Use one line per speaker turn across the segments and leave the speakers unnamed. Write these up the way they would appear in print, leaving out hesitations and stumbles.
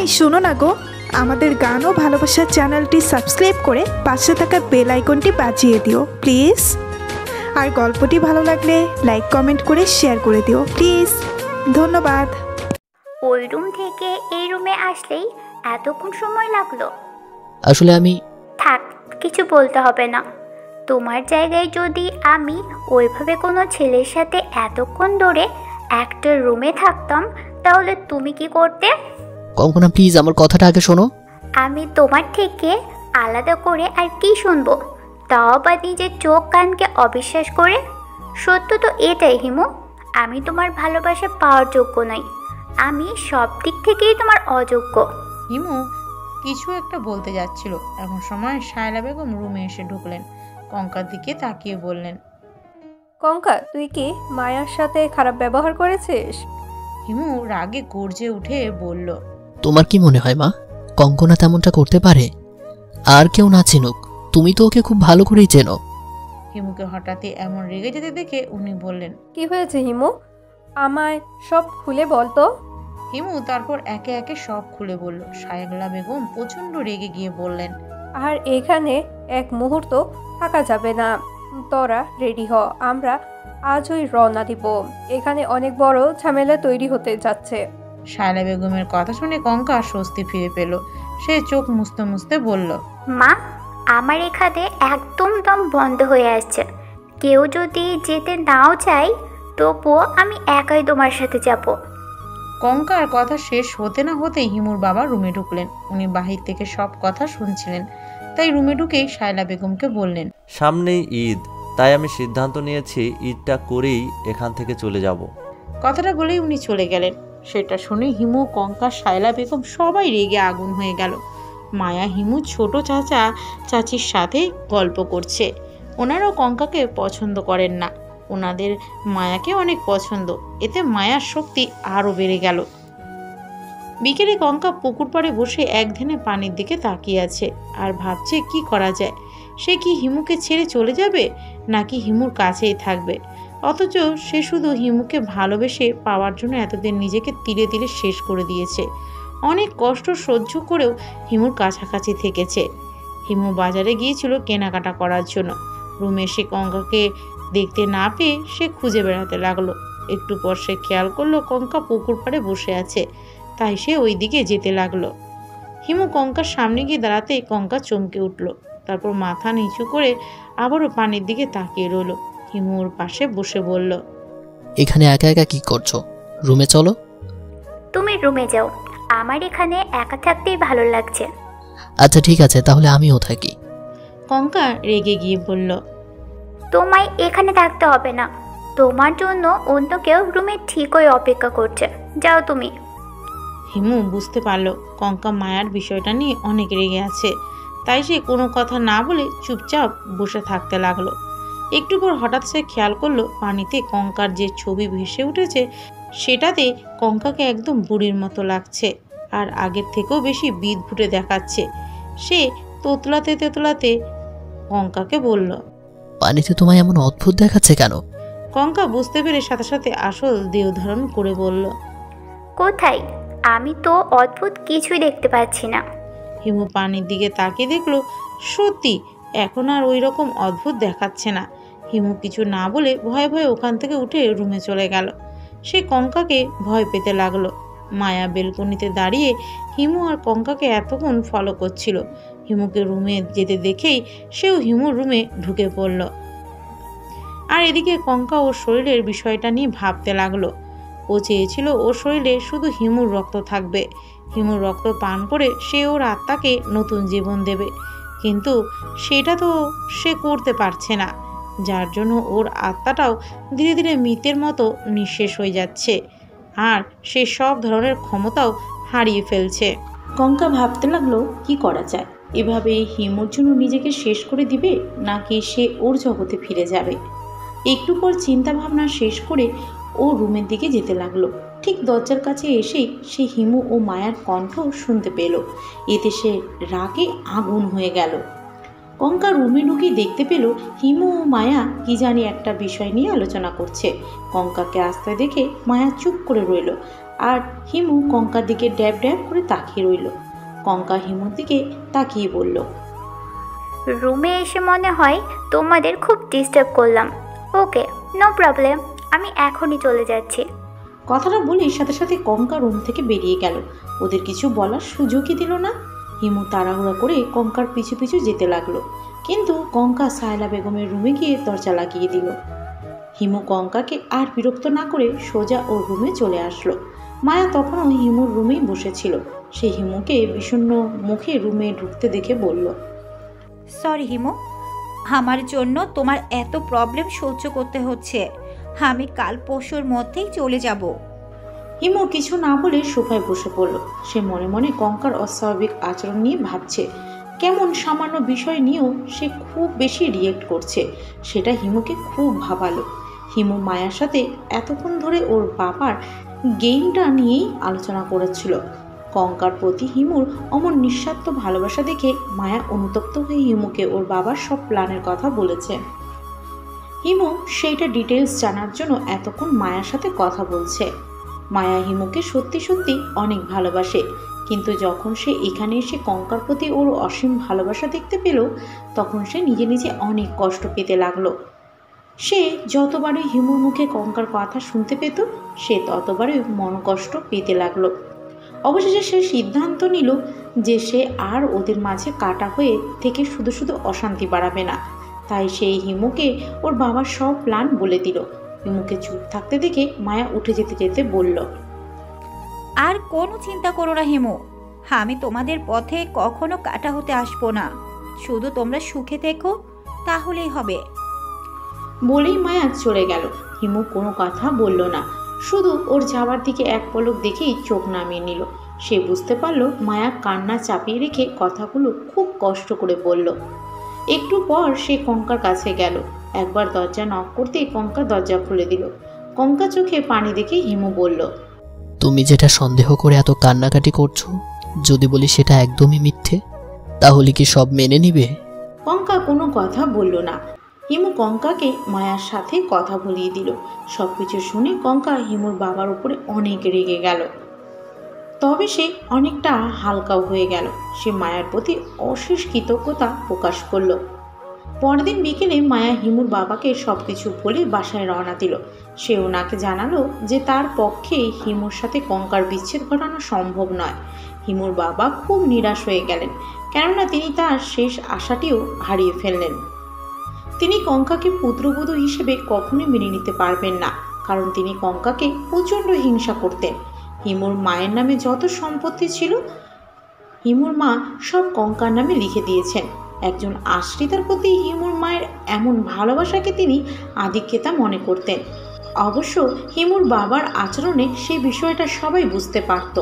এই শোনো না গো, আমাদের গান ও ভালোবাসার চ্যানেলটি সাবস্ক্রাইব করে পাশে থাকা বেল আইকনটি বাজিয়ে দিও প্লিজ। আর গল্পটি ভালো লাগলে লাইক কমেন্ট করে শেয়ার করে দিও প্লিজ। ধন্যবাদ।
ওই রুম থেকে এই রুমে আসলেই এতক্ষণ সময় লাগলো?
আসলে আমি
থাক, কিছু বলতে হবে না। তোমার জায়গায় যদি আমি ওইভাবে কোনো ছেলের সাথে এতক্ষণ ধরে একটা রুমে থাকতাম তাহলে তুমি কি করতে?
কঙ্কনা প্লিজ আমার কথাটা আগে শোনো।
আমি তোমার থেকে আলাদা করে আর কি শুনবো, তাও আবার নিজের চোখ কানকে অবিশ্বাস করে? সত্য তো এটাই হিমু, আমি তোমার ভালোবাসা পাওয়ার যোগ্য নই। আমি সব দিক থেকেই তোমার অযোগ্য।
হিমু কিছু একটা বলতে যাচ্ছিল, এমন সময় শায়লা বেগম রুমে এসে ঢুকলেন। কঙ্কার দিকে তাকিয়ে বললেন,
কঙ্কা, তুই কি মায়ার সাথে খারাপ ব্যবহার করেছিস?
হিমু রাগে গর্জে উঠে বলল,
তোমার কি মনে হয় মা কঙ্কনা তেমনটা করতে পারে? আর কেউ না চিনুক, তুমি তো ওকে খুব ভালো করেই চেনো।
হিমুকে হঠাৎই এমন রেগে যেতে দেখে উনি বললেন,
কি হয়েছে হিমু, আমায় সব খুলে বল তো।
হিমু তারপর একে একে সব খুলে বলল। শায়লা বেগম প্রচন্ড রেগে গিয়ে বললেন,
আর এখানে এক মুহূর্ত থাকা যাবে না, তোরা রেডি হ, আমরা আজই রওনা দিব। এখানে অনেক বড় ঝামেলা তৈরি হতে যাচ্ছে।
শায়লা বেগমের কথা শুনে কঙ্কা স্বস্তি ফিরে পেল। সে চোখ মুছতে মুছতে বলল,
মা, আমার এখানে একদম দম বন্ধ হয়ে আসছে। কেউ যদি যেতে নাও চাই তবুও আমি একাই তোমার সাথে যাব।
কঙ্কার কথা শেষ হতে না হতেই হিমুর বাবা রুমে ঢুকলেন। উনি বাহির থেকে সব কথা শুনছিলেন, তাই রুমে ঢুকেই শায়লা বেগমকে বললেন,
সামনেই ঈদ, তাই আমি সিদ্ধান্ত নিয়েছি ঈদটা করেই এখান থেকে চলে যাব।
কথাটা বলেই উনি চলে গেলেন। সেটা শুনে হিমু, কঙ্কা, শায়লা বেগম সবাই রেগে আগুন হয়ে গেল। মায়া হিমু ছোট চাচা চাচির সাথে গল্প করছে। ওনারাও কঙ্কাকে পছন্দ করেন না, ওনাদের মায়াকে অনেক পছন্দ। এতে মায়ার শক্তি আরও বেড়ে গেল। বিকেলে কঙ্কা পুকুর পাড়ে বসে এক ধ্যানে পানির দিকে তাকিয়ে আছে আর ভাবছে কি করা যায়। সে কি হিমুকে ছেড়ে চলে যাবে নাকি হিমুর কাছেই থাকবে? অথচ সে শুধু হিমুকে ভালোবেসে পাওয়ার জন্য এতদিন নিজেকে তিলে তিলে শেষ করে দিয়েছে। অনেক কষ্ট সহ্য করেও হিমুর কাছাকাছি থেকেছে। হিমু বাজারে গিয়েছিল কেনাকাটা করার জন্য। রুমে এসে কঙ্কাকে দেখতে না পেয়ে সে খুঁজে বেড়াতে লাগলো। একটু পর সে খেয়াল করলো কঙ্কা পুকুর পাড়ে বসে আছে, তাই সে ওই দিকে যেতে লাগলো। হিমু কঙ্কার সামনে গিয়ে দাঁড়াতেই কঙ্কা চমকে উঠল। তারপর মাথা নিচু করে আবারও পানির দিকে তাকিয়ে রইল। হিমুর পাশে বসে বলল,
এখানে একা একা কি করছো? রুমে চলো।
তুমি রুমে যাও, আমার এখানে একা থাকতেই ভালো লাগছে।
আচ্ছা ঠিক আছে, তাহলে আমিও থাকি।
কঙ্কা রেগে গিয়ে বলল,
তোমায় এখানে থাকতে হবে না, তোমার জন্য অন্য কেউ রুমে ঠিকই অপেক্ষা করছে, যাও তুমি।
হিমু বুঝতে পারল কঙ্কা মায়ার বিষয়টা নিয়ে অনেক রেগে আছে, তাই সে কোনো কথা না বলে চুপচাপ বসে থাকতে লাগলো। একটু পর হঠাৎ সে খেয়াল করলো পানিতে কঙ্কার যে ছবি ভেসে উঠেছে সেটাতে কঙ্কাকে একদম বুড়ির মতো লাগছে, আর আগের থেকেও বেশি বিদঘুটে দেখাচ্ছে। সে তোতলাতে তোতলাতে কঙ্কাকে বলল,
পানিতে তোমায় এমন অদ্ভুত দেখাচ্ছে কেন?
কঙ্কা বুঝতে পেরে সাথে সাথে আসল দেহ ধারণ করে বলল,
কোথায়? আমি তো অদ্ভুত কিছুই দেখতে পাচ্ছি না।
হিমু পানির দিকে তাকিয়ে দেখলো সত্যি এখন আর ওই রকম অদ্ভুত দেখাচ্ছে না। হিমু কিছু না বলে ভয়ে ভয়ে ওখান থেকে উঠে রুমে চলে গেল। সে কঙ্কাকে ভয় পেতে লাগলো। মায়া বেলকনিতে দাঁড়িয়ে হিমু আর কঙ্কাকে এতক্ষণ ফলো করছিল। হিমুকে রুমে যেতে দেখেই সেও হিমুর রুমে ঢুকে পড়ল। আর এদিকে কঙ্কা ওর শরীরের বিষয়টা নিয়ে ভাবতে লাগলো। ও চেয়েছিল ওর শরীরে শুধু হিমুর রক্ত থাকবে, হিমুর রক্ত পান করে সে ওর আত্মাকে নতুন জীবন দেবে, কিন্তু সেটা তো সে করতে পারছে না, যার জন্য ওর আত্মাটাও ধীরে ধীরে মৃতের মতো নিঃশেষ হয়ে যাচ্ছে আর সে সব ধরনের ক্ষমতাও হারিয়ে ফেলছে। কঙ্কা ভাবতে লাগলো কি করা যায়, এভাবে হিমুর জন্য নিজেকে শেষ করে দিবে নাকি সে ওর জগতে ফিরে যাবে। একটু পর চিন্তা ভাবনা শেষ করে ও রুমের দিকে যেতে লাগলো। ঠিক দরজার কাছে এসেই সে হিমু ও মায়ার কণ্ঠ শুনতে পেল। এতে সে রাগে আগুন হয়ে গেল। কঙ্কা রুমে ঢুকে দেখতে পেল হিমু ও মায়া কি জানি একটা বিষয় নিয়ে আলোচনা করছে। কঙ্কাকে আসতে দেখে মায়া চুপ করে রইল আর হিমু কঙ্কার দিকে ড্যাব ড্যাব করে তাকিয়ে রইল। কঙ্কা হিমুর দিকে তাকিয়ে বলল,
রুমে এসে মনে হয় তোমাদের খুব ডিস্টার্ব করলাম। ওকে, নো প্রবলেম, আমি এখনই চলে যাচ্ছি।
কথাটা বলে সাথে সাথে কঙ্কা রুম থেকে বেরিয়ে গেল। ওদের কিছু বলার সুযোগই দিল না। হিমু তাড়াহুড়া করে কঙ্কার পিছু পিছু যেতে লাগলো, কিন্তু কঙ্কা সায়লা বেগমের রুমে গিয়ে দরজা লাগিয়ে দিল। হিমু কঙ্কাকে আর বিরক্ত না করে সোজা ওর রুমে চলে আসলো। মায়া তখনও হিমুর রুমেই বসেছিল। সে হিমুকে বিষণ্ণ মুখে রুমে ঢুকতে দেখে বলল,
সরি হিমু, আমার জন্য তোমার এত প্রবলেম সহ্য করতে হচ্ছে। আমি কাল পরশুর মধ্যেই চলে যাব।
হিমু কিছু না বলে সোফায় বসে পড়ল। সে মনে মনে কঙ্কার অস্বাভাবিক আচরণ নিয়ে ভাবছে। কেমন সামান্য বিষয় নিয়েও সে খুব বেশি রিয়েক্ট করছে, সেটা হিমুকে খুব ভাবালো। হিমু মায়ার সাথে এতক্ষণ ধরে ওর বাবার গেমটা নিয়েই আলোচনা করেছিল। কঙ্কার প্রতি হিমুর অমন নিঃস্বার্থ ভালোবাসা দেখে মায়া অনুতপ্ত হয়ে হিমুকে ওর বাবার সব প্ল্যানের কথা বলেছে। হিমু সেইটা ডিটেলস জানার জন্য এতক্ষণ মায়ার সাথে কথা বলছে। মায়া হিমুকে সত্যি সত্যি অনেক ভালোবাসে, কিন্তু যখন সে এখানে এসে কঙ্কার প্রতি ওর অসীম ভালোবাসা দেখতে পেল, তখন সে নিজে নিজে অনেক কষ্ট পেতে লাগলো। সে যতবারই হিমুর মুখে কঙ্কার কথা শুনতে পেত, সে ততবারই মনকষ্ট পেতে লাগলো। অবশেষে সে সিদ্ধান্ত নিল যে সে আর ওদের মাঝে কাটা হয়ে থেকে শুধু শুধু অশান্তি বাড়াবে না। তাই সে হিমুকে ওর বাবার সব প্ল্যান বলে দিল। হিমুকে চুপ থাকতে দেখে মায়া উঠে যেতে যেতে বলল,
আর কোনো চিন্তা করো না হিমু, আমি তোমাদের পথে কখনো কাটা হতে আসবো না। শুধু তোমরা সুখে থেকো, তাহলেই হবে।
বলেই মায়া চলে গেল। হিমু কোনো কথা বলল না, শুধু ওর যাওয়ার দিকে এক পলক দেখেই চোখ নামিয়ে নিল। সে বুঝতে পারল মায়া কান্না চাপিয়ে রেখে কথাগুলো খুব কষ্ট করে বলল। একটু পর সে কঙ্কার কাছে গেল। একবার দরজা নক করতেই কঙ্কা দরজা খুলে দিল। কঙ্কা চোখে পানি দেখে হিমু বলল,
তুমি যেটা সন্দেহ করে এত কান্নাকাটি করছো, যদি বলি সেটা একদমই মিথ্যে, তাহলে কি সব মেনে নিবে?
কঙ্কা কোনো কথা বলল না। হিমু কঙ্কাকে মায়ার সাথে কথা বলিয়ে দিল। সবকিছু শুনে কঙ্কা হিমুর বাবার উপরে অনেক রেগে গেল। তবে সে অনেকটা হালকাও হয়ে গেল। সে মায়ার প্রতি অশেষ কৃতজ্ঞতা প্রকাশ করলো। পরদিন বিকেলে মায়া হিমুর বাবাকে সবকিছু বলে বাসায় রওনা দিল। সে ওনাকে জানালো যে তার পক্ষে হিমুর সাথে কঙ্কার বিচ্ছেদ ঘটানো সম্ভব নয়। হিমুর বাবা খুব নিরাশ হয়ে গেলেন, কেননা তিনি তার শেষ আশাটিও হারিয়ে ফেললেন। তিনি কঙ্কাকে পুত্রবধূ হিসেবে কখনোই মেনে নিতে পারবেন না, কারণ তিনি কঙ্কাকে প্রচণ্ড হিংসা করতেন। হিমুর মায়ের নামে যত সম্পত্তি ছিল, হিমুর মা সব কঙ্কার নামে লিখে দিয়েছেন। একজন আশ্রিতার প্রতি হিমুর মায়ের এমন ভালোবাসাকে তিনি আধিক্যতা মনে করতেন। অবশ্য হিমুর বাবার আচরণে সেই বিষয়টা সবাই বুঝতে পারত।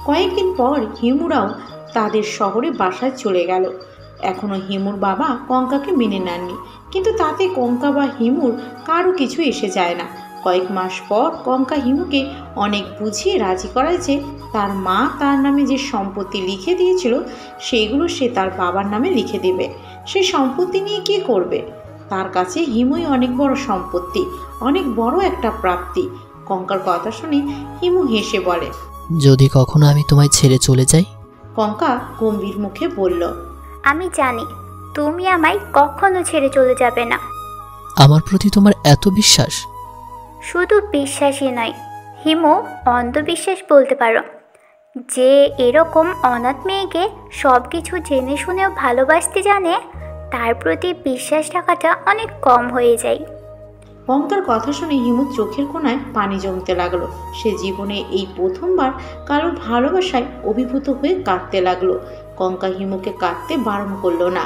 কয়েকদিন পর হিমুরাও তাদের শহরে বাসায় চলে গেল। এখনও হিমুর বাবা কঙ্কাকে মেনে নেননি, কিন্তু তাতে কঙ্কা বা হিমুর কারো কিছু এসে যায় না। কয়েক মাস পর কঙ্কা হিমুকে অনেক বুঝিয়ে রাজি করায় যে তার মা তার নামে যে সম্পত্তি লিখে দিয়েছিল সেগুলো সে তার বাবার নামে লিখে দেবে। সে সম্পত্তি নিয়ে কী করবে? তার কাছে হিমুই অনেক বড় সম্পত্তি, অনেক বড় একটা প্রাপ্তি। কঙ্কার কথা শুনে হিমু হেসে বলে,
যদি কখনো আমি তোমায় ছেড়ে চলে যাই?
কঙ্কা গম্ভীর মুখে বলল,
আমি জানি তুমি আমায় কখনো ছেড়ে চলে যাবে না।
আমার প্রতি তোমার এত বিশ্বাস?
শুধু বিশ্বাসই নয় হিমু, অন্ধবিশ্বাস বলতে পারো। যে এরকম অনাথ মেয়েকে সব কিছু জেনে শুনেও ভালোবাসতে জানে, তার প্রতি বিশ্বাস রাখাটা অনেক কম হয়ে যায়।
কঙ্কার কথা শুনে হিমুর চোখের কোণায় পানি জমতে লাগলো। সে জীবনে এই প্রথমবার কারোর ভালোবাসায় অভিভূত হয়ে কাঁদতে লাগলো। কঙ্কা হিমুকে কাঁদতে বারণ করলো না,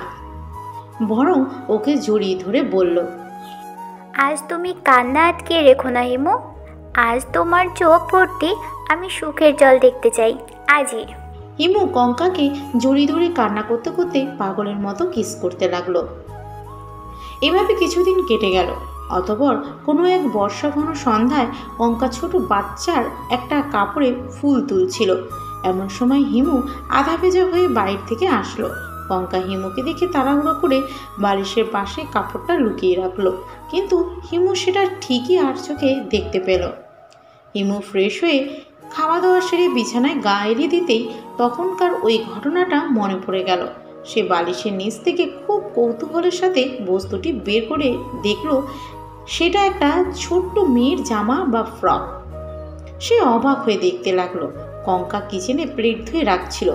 বরং ওকে জড়িয়ে ধরে বলল,
আজ তুমি কান্না আটকে রেখো না হিমু, আজ তোমার চোখ ভর্তি আমি সুখের জল দেখতে চাই আজই।
হিমু কঙ্কাকে জড়িয়ে ধরে কান্না করতে করতে পাগলের মতো কিস করতে লাগলো। এভাবে কিছুদিন কেটে গেল। অতঃপর কোনো এক বর্ষাঘন সন্ধ্যায় কঙ্কা ছোট বাচ্চার একটা কাপড়ে ফুল তুলছিল। এমন সময় হিমু আধা ভেজা হয়ে বাইরে থেকে আসলো। কঙ্কা হিমুকে দেখে তাড়াহুড়ো করে বালিশের পাশে কাপড়টা লুকিয়ে রাখলো, কিন্তু হিমু সেটা ঠিকই আর চোখে দেখতে পেল। হিমু ফ্রেশ হয়ে খাওয়া দাওয়া সেরে বিছানায় গা এলিয়ে দিতেই তখনকার ওই ঘটনাটা মনে পড়ে গেল। সে বালিশের নিচ থেকে খুব কৌতূহলের সাথে বস্তুটি বের করে দেখল সেটা একটা ছোট্ট মেয়ের জামা বা ফ্রক। সে অবাক হয়ে দেখতে লাগলো। কঙ্কা কিচেনে প্লেট ধুয়ে রাখছিল।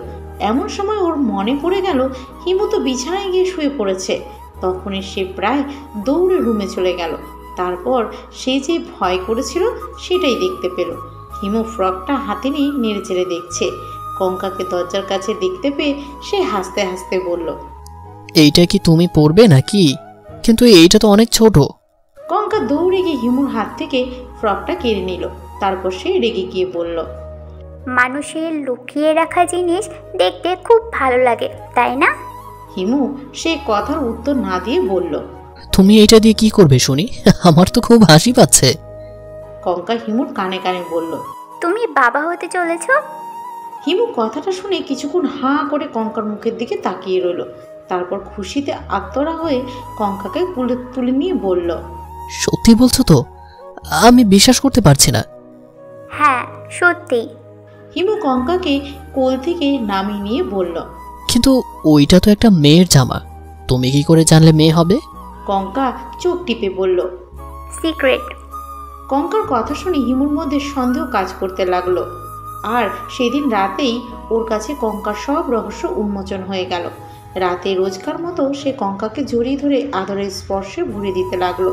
এমন সময় ওর মনে পড়ে গেল হিমু তো বিছানায় গিয়ে শুয়ে পড়েছে। তখনই সে প্রায় দৌড়ে রুমে চলে গেল। তারপর সে যে ভয় করেছিল সেটাই দেখতে পেল। হিমু ফ্রকটা হাতে নিয়ে নেড়ে চেড়ে দেখছে। কঙ্কাকে দরজার কাছে দেখতে পেয়ে সে হাসতে হাসতে বলল,
এইটা কি তুমি পরবে নাকি? কিন্তু এইটা তো অনেক ছোট।
কঙ্কা দৌড়ে গিয়ে হিমুর হাত থেকে ফ্রকটা কেড়ে নিল। তারপর সে রেগে গিয়ে বলল,
মানুষের লুকিয়ে রাখা জিনিস দেখতে খুব ভালো লাগে, তাই না?
হিমু সে কথার উত্তর না দিয়ে বলল,
তুমি এইটা দিয়ে কি করবে শুনি? আমার তো খুব হাসি পাচ্ছে।
কঙ্কা হিমুর কানে কানে বলল,
তুমি বাবা হতে চলেছ?
হিমু কথাটা শুনে কিছুক্ষণ হাঁ করে কঙ্কার মুখের দিকে তাকিয়ে রইল। তারপর খুশিতে আত্মরা হয়ে কঙ্কাকে তুলে নিয়ে বলল,
সত্যি বলছো তো? আমি বিশ্বাস করতে পারছি না।
হ্যাঁ সত্যি।
হিমু কঙ্কাকে কোল থেকে নামিয়ে নিয়ে বলল,
কিন্তু ওইটা তো একটা মেয়ের জামা, তুমি কি করে জানলে মেয়ে হবে?
কঙ্কা চোখ টিপে বলল,
সিক্রেট।
কঙ্কার কথা শুনে হিমুর মধ্যে সন্দেহ কাজ করতে লাগলো। আর সেদিন রাতেই ওর কাছে কঙ্কার সব রহস্য উন্মোচন হয়ে গেল। রাতে রোজকার মতো সে কঙ্কাকে জড়িয়ে ধরে আদরের স্পর্শে ভরে দিতে লাগলো।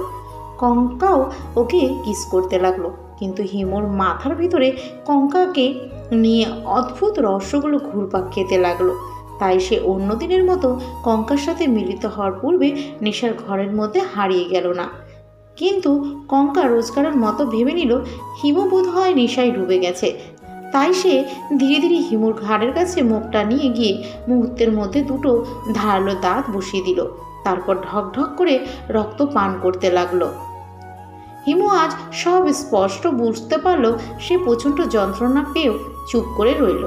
কঙ্কাও ওকে কিস করতে লাগলো। কিন্তু হিমুর মাথার ভিতরে কঙ্কাকে নিয়ে অদ্ভুত রহস্যগুলো ঘুরপাক খেতে লাগলো। তাই সে অন্য দিনের মতো কঙ্কার সাথে মিলিত হওয়ার পূর্বে নেশার ঘরের মধ্যে হারিয়ে গেল না। কিন্তু কঙ্কা রোজকারের মতো ভেবে নিল হিমু বোধ হয় নেশায় ডুবে গেছে। তাই সে ধীরে ধীরে হিমুর ঘাড়ের কাছে মুখটা নিয়ে গিয়ে মুহূর্তের মধ্যে দুটো ধারালো দাঁত বসিয়ে দিল। তারপর ঢক ঢক করে রক্ত পান করতে লাগলো। হিমু আজ সব স্পষ্ট বুঝতে পারল। সে প্রচণ্ড যন্ত্রণা পেয়েও চুপ করে রইল।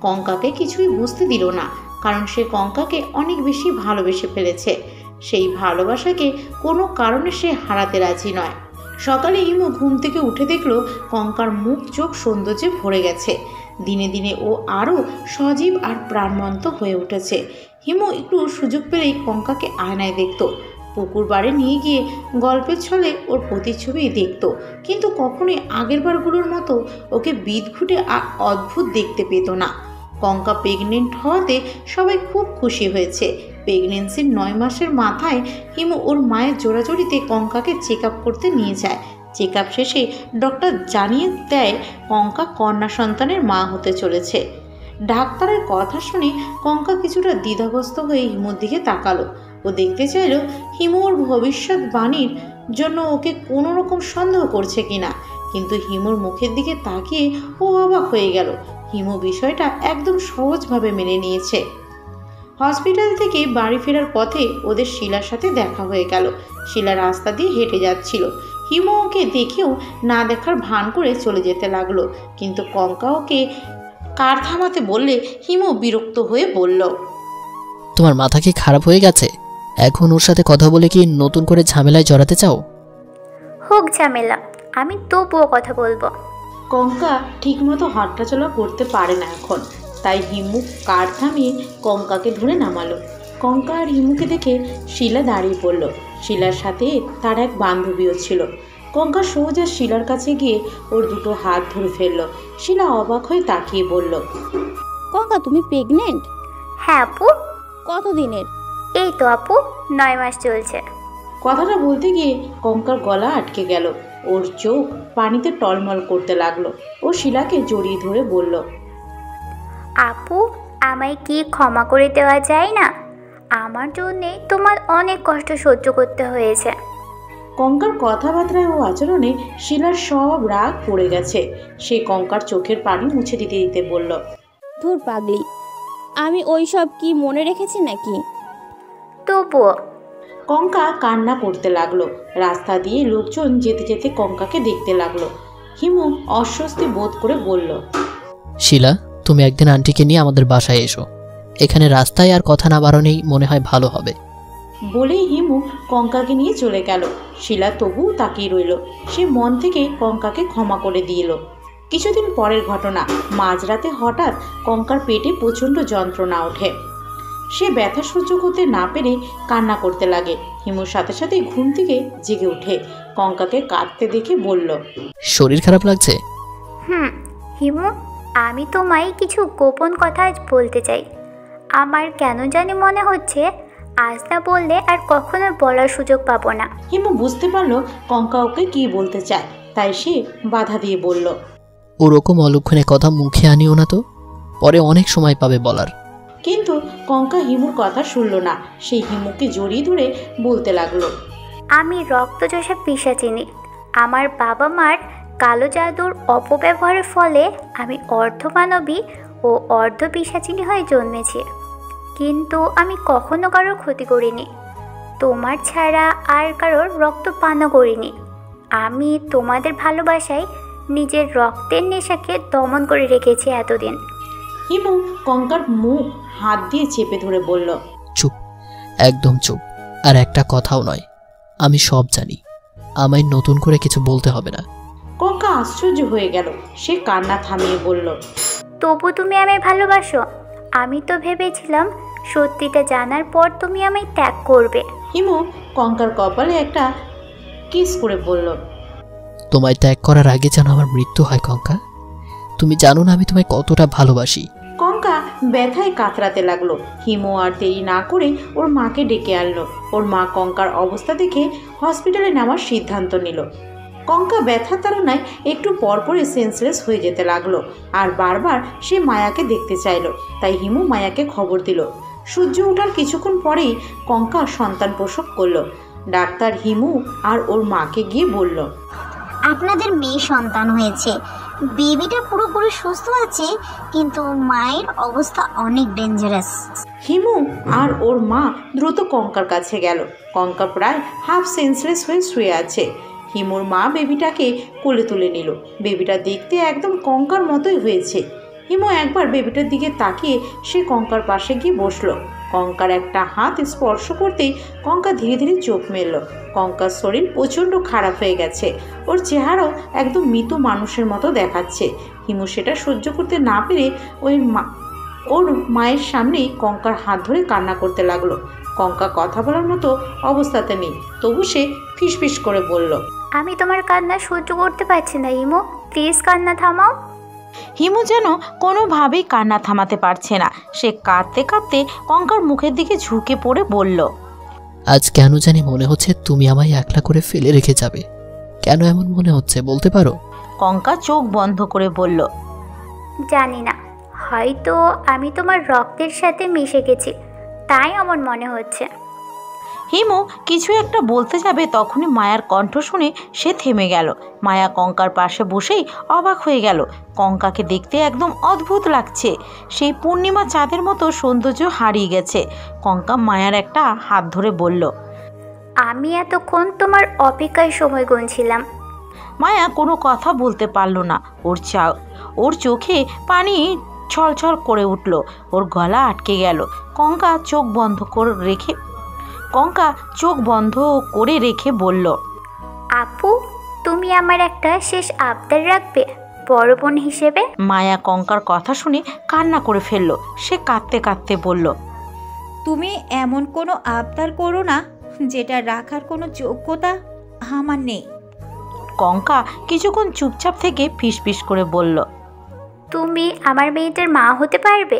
কঙ্কাকে কিছুই বুঝতে দিল না, কারণ সে কঙ্কাকে অনেক বেশি ভালোবেসে ফেলেছে। সেই ভালোবাসাকে কোনো কারণে সে হারাতে রাজি নয়। সকালে হিমু ঘুম থেকে উঠে দেখল কঙ্কার মুখ চোখ সৌন্দর্যে ভরে গেছে। দিনে দিনে ও আরও সজীব আর প্রাণবন্ত হয়ে উঠেছে। হিমু একটু সুযোগ পেলেই কঙ্কাকে আয়নায় দেখত। পুকুর বাড়ি নিয়ে গিয়ে গল্পের ছলে ওর প্রতিচ্ছবি দেখত, কিন্তু কখনোই আগের বারগুলোর মতো ওকে বিদঘুটে আর অদ্ভুত দেখতে পেত না। কঙ্কা প্রেগনেন্ট হওয়াতে সবাই খুব খুশি হয়েছে। প্রেগনেন্সির 9 মাসের মাথায় হিমু ওর মায়ের জোড়াজোড়িতে কঙ্কাকে চেক আপ করতে নিয়ে যায়। চেক আপ শেষে ডক্টর জানিয়ে দেয় কঙ্কা কন্যা সন্তানের মা হতে চলেছে। ডাক্তারের কথা শুনে কঙ্কা কিছুটা দ্বিধাগ্রস্ত হয়ে হিমুর দিকে তাকালো। ও দেখতে চাইল হিমু ওর ভবিষ্যৎবাণীর জন্য ওকে কোনো রকম সন্দেহ করছে কিনা, কিন্তু হিমুর মুখের দিকে তাকিয়ে ও অবাক হয়ে গেল। হিমু বিষয়টা একদম সহজভাবে মেনে নিয়েছে। হসপিটাল থেকে বাড়ি ফেরার পথে ওদের শিলার সাথে দেখা হয়ে গেল। শিলা রাস্তা দিয়ে হেঁটে যাচ্ছিল। হিমু ওকে দেখেও না দেখার ভান করে চলে যেতে লাগলো, কিন্তু কঙ্কা ওকে কার থামাতে বললে হিমু বিরক্ত হয়ে বলল,
তোমার মাথা কি খারাপ হয়ে গেছে? এখন ওর সাথে কথা বলে কি নতুন করে ঝামেলায় জড়াতে চাও?
হোক ঝামেলা, আমি তবুও কথা বলবো।
কঙ্কা ঠিকমতো হাঁটাচলা করতে পারে না এখন, তাই হিমু কার থামিয়ে কঙ্কাকে ধরে নামালো। কঙ্কা আর হিমুকে দেখে শিলা দাঁড়িয়ে পড়ল। শিলার সাথে তার এক বান্ধবীও ছিল। কঙ্কা সোজা শিলার কাছে গিয়ে ওর দুটো হাত ধরে ফেলল। শিলা অবাক হয়ে তাকিয়ে বলল,
কঙ্কা তুমি প্রেগনেন্ট?
হ্যাঁ আপু।
কতদিনের?
এই তো আপু 9 মাস চলছে।
কথাটা বলতে গিয়ে কঙ্কার গলা আটকে গেল। ওর চোখ পানিতে টলমল করতে লাগলো। ও শিলাকে জড়িয়ে ধরে বলল,
আপু আমায় কি ক্ষমা করে দেওয়া যায় না? আমার জন্যে তোমার অনেক কষ্ট সহ্য করতে হয়েছে।
কঙ্কার কথাবার্তায় ও আচরণে শিলার সব রাগ পড়ে গেছে। সে কঙ্কার চোখের পানি মুছে দিতে দিতে বলল,
ধুর পাগলি, আমি ওই সব কি মনে রেখেছি নাকি?
তবুও।
কঙ্কা কান্না করতে লাগলো। রাস্তা দিয়ে লোকজন যেতে যেতে কঙ্কাকে দেখতে লাগলো। হিমু অস্বস্তি বোধ করে বলল,
শিলা, তুমি একদিন আন্টিকে নিয়ে আমাদের বাসায় এসো। এখানে রাস্তায় আর কথা না বাড়ানোই মনে হয় ভালো হবে।
বলেই হিমু কঙ্কাকে নিয়ে চলে গেল। শিলা তবুও তাকিয়ে রইল। সে মন থেকে কঙ্কাকে ক্ষমা করে দিল। কিছুদিন পরের ঘটনা। মাঝরাতে হঠাৎ কঙ্কার পেটে প্রচণ্ড যন্ত্রণা ওঠে। সে ব্যথা সহ্য করতে না পেরে কান্না করতে লাগে। হিমুর সাথে সাথে ঘুম থেকে জেগে উঠে কঙ্কাকে কাঁদতে দেখে বলল,
শরীর খারাপ লাগছে?
হিমু, আমি তোমায় কিছু গোপন কথা আজ বলতে চাই। আমার কেন জানি মনে হচ্ছে আজ না বললে আর কখনো বলার সুযোগ পাবো না।
হিমু বুঝতে পারলো কঙ্কা ওকে কি বলতে চায়, তাই সে বাধা দিয়ে বলল,
ওরকম অলক্ষণে কথা মুখে আনিও না তো, পরে অনেক সময় পাবে বলার।
কিন্তু কঙ্কা হিমুর কথা শুনল না। সেই হিমুকে জড়িয়ে ধরে বলতে লাগলো,
আমি রক্তচোষা পিশাচিনি। আমার বাবা মার কালো জাদুর অপব্যবহারের ফলে আমি অর্ধমানবী ও অর্ধ পিশাচিনী হয়ে জন্মেছি। কিন্তু আমি কখনো কারোর ক্ষতি করিনি, তোমার ছাড়া আর কারোর রক্ত পানও করিনি। আমি তোমাদের ভালোবাসায় নিজের রক্তের নেশাকে দমন করে রেখেছি এতদিন।
হিমু কঙ্কার মুখ হাত দিয়ে চেপে ধরে বলল,
চুপ, একদম চুপ। আর একটা কথাও নয়, আমি সব জানি, আমায় নতুন করে কিছু বলতে হবে না।
কঙ্কা আশ্চর্য হয়ে গেল। সে কান্না থামিয়ে বলল,
তবু তুমি আমায় ভালোবাসো? আমি তো ভেবেছিলাম সত্যিটা জানার পর তুমি আমায় ত্যাগ করবে।
হিমু কঙ্কার কপালে একটা কিস করে বলল,
তোমায় ত্যাগ করার আগে যেন আমার মৃত্যু হয় কঙ্কা। তুমি জানো না আমি তোমায় কতটা ভালোবাসি।
কঙ্কা ব্যথায় কাতরাতে লাগলো। হিমু আর দেরি না করে ওর মাকে ডেকে আনলো। ওর মা কঙ্কার অবস্থা দেখে হসপিটালে নেওয়ার সিদ্ধান্ত নিল। কঙ্কা ব্যথার তাড়নায় একটু পরপরই সেন্সলেস হয়ে যেতে লাগলো আর বারবার সে মায়াকে দেখতে চাইলো। তাই হিমু মায়াকে খবর দিল। সূর্য ওঠার কিছুক্ষণ পরেই কঙ্কা সন্তান প্রসব করলো। ডাক্তার হিমু আর ওর মাকে গিয়ে বলল,
আপনাদের মেয়ে সন্তান হয়েছে। বেবিটা পুরোপুরি সুস্থ আছে, কিন্তু মায়ের অবস্থা অনেক ডেঞ্জারাস।
হিমু আর ওর মা দ্রুত কঙ্কার কাছে গেল। কঙ্কা প্রায় হাফ সেন্সলেস হয়ে শুয়ে আছে। হিমুর মা বেবিটাকে কোলে তুলে নিল। বেবিটা দেখতে একদম কঙ্কার মতোই হয়েছে। হিমু একবার বেবিটার দিকে তাকিয়ে সে কঙ্কার পাশে গিয়ে বসলো। কঙ্কার একটা হাত স্পর্শ করতেই কঙ্কা ধীরে ধীরে চোখ মেলল। কঙ্কার শরীর প্রচণ্ড খারাপ হয়ে গেছে। ওর চেহারাও একদম মৃত মানুষের মতো দেখাচ্ছে। হিমু সেটা সহ্য করতে না পেরে ওর মায়ের সামনেই কঙ্কার হাত ধরে কান্না করতে লাগলো। কঙ্কা কথা বলার মতো অবস্থাতে নেই, তবু সে ফিসফিস করে বলল,
আমি তোমার কান্না সহ্য করতে পারছি না হিমু, প্লিজ কান্না থামাও।
হিমু যেন কোনোভাবেই কান্না থামাতে পারছে না। সে কাঁদতে কাঁদতে কঙ্কার মুখের দিকে ঝুঁকে পড়ে বলল,
আজ কেন জানি মনে হচ্ছে তুমি আমায় একলা করে ফেলে রেখে যাবে। কেন এমন মনে হচ্ছে বলতে পারো?
কঙ্কা চোখ বন্ধ করে বলল,
জানি না, হয়তো আমি তোমার রক্তের সাথে মিশে গেছি, তাই আমার মনে হচ্ছে।
হিমু কিছু একটা বলতে যাবে, তখনই মায়ার কণ্ঠ শুনে সে থেমে গেল। মায়া কঙ্কার পাশে বসেই অবাক হয়ে গেল। কঙ্কাকে দেখতে একদম অদ্ভুত লাগছে। সেই পূর্ণিমা চাঁদের মতো সৌন্দর্য হারিয়ে গেছে। কঙ্কা মায়ার একটা হাত ধরে বলল,
আমি এতক্ষণ তোমার অপেক্ষায় সময় গুনছিলাম।
মায়া কোনো কথা বলতে পারল না। ওর চোখে পানি ছলছল করে উঠল। ওর গলা আটকে গেল। কঙ্কা চোখ বন্ধ করে রেখে বলল,
আপু, তুমি আমার একটা শেষ আবদার রাখবে বড় বোন হিসেবে?
মায়া কঙ্কার কথা শুনে কান্না করে ফেলল। সে কাঁদতে কাঁদতে বলল,
তুমি এমন কোনো আবদার করো না যেটা রাখার কোনো যোগ্যতা আমার নেই।
কঙ্কা কিছুক্ষণ চুপচাপ থেকে ফিসফিস করে বলল,
তুমি আমার মেয়েটার মা হতে পারবে?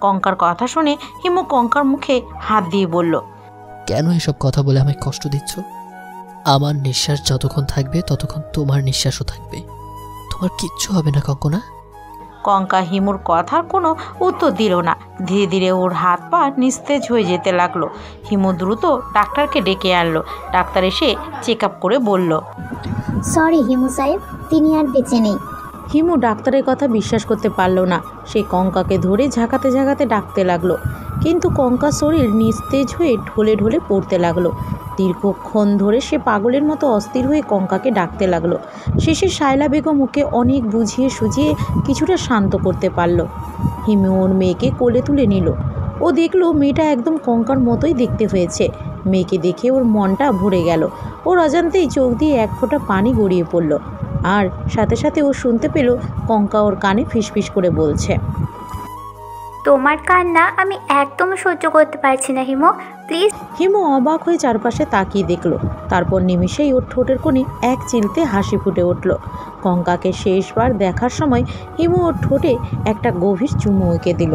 কঙ্কার কথা শুনে হিমু কঙ্কার মুখে হাত দিয়ে বলল,
কেন এসব কথা বলে আমায় কষ্ট দিচ্ছ? আমার নিঃশ্বাস যতক্ষণ থাকবে ততক্ষণ তোমার নিঃশ্বাসও থাকবে। তোমার কিচ্ছু হবে না কঙ্কনা।
কঙ্কা হিমুর কথার কোনো উত্তর দিল না। ধীরে ধীরে ওর হাত পা নিস্তেজ হয়ে যেতে লাগলো। হিমু দ্রুত ডাক্তারকে ডেকে আনলো। ডাক্তার এসে চেক আপ করে বলল,
সরি হিমু সাহেব, তিনি আর বেঁচে নেই।
হিমু ডাক্তারের কথা বিশ্বাস করতে পারল না। সে কঙ্কাকে ধরে ঝাঁকাতে ঝাঁকাতে ডাকতে লাগলো, কিন্তু কঙ্কার শরীর নিস্তেজ হয়ে ঢলে ঢলে পড়তে লাগলো। দীর্ঘক্ষণ ধরে সে পাগলের মতো অস্থির হয়ে কঙ্কাকে ডাকতে লাগলো। শেষে শায়লা বেগম ওকে অনেক বুঝিয়ে সুঝিয়ে কিছুটা শান্ত করতে পারল। হিমু ওর মেয়েকে কোলে তুলে নিল। ও দেখলো মেয়েটা একদম কঙ্কার মতোই দেখতে হয়েছে। মেয়েকে দেখে ওর মনটা ভরে গেল। ওর অজান্তেই চোখ দিয়ে এক ফোঁটা পানি গড়িয়ে পড়ল। আর সাথে সাথে ও শুনতে পেল কঙ্কা ওর কানে ফিসফিস করে বলছে,
তোমার কান্না আমি একদম সহ্য করতে পারছি না হিমু, প্লিজ।
হিমু অবাক হয়ে চারপাশে তাকিয়ে দেখলো। তারপর নিমিষেই ওর ঠোঁটের কোণে এক চিলতে হাসি ফুটে উঠল। কঙ্কাকে শেষবার দেখার সময় হিমু ওর ঠোঁটে একটা গভীর চুমু এঁকে দিল।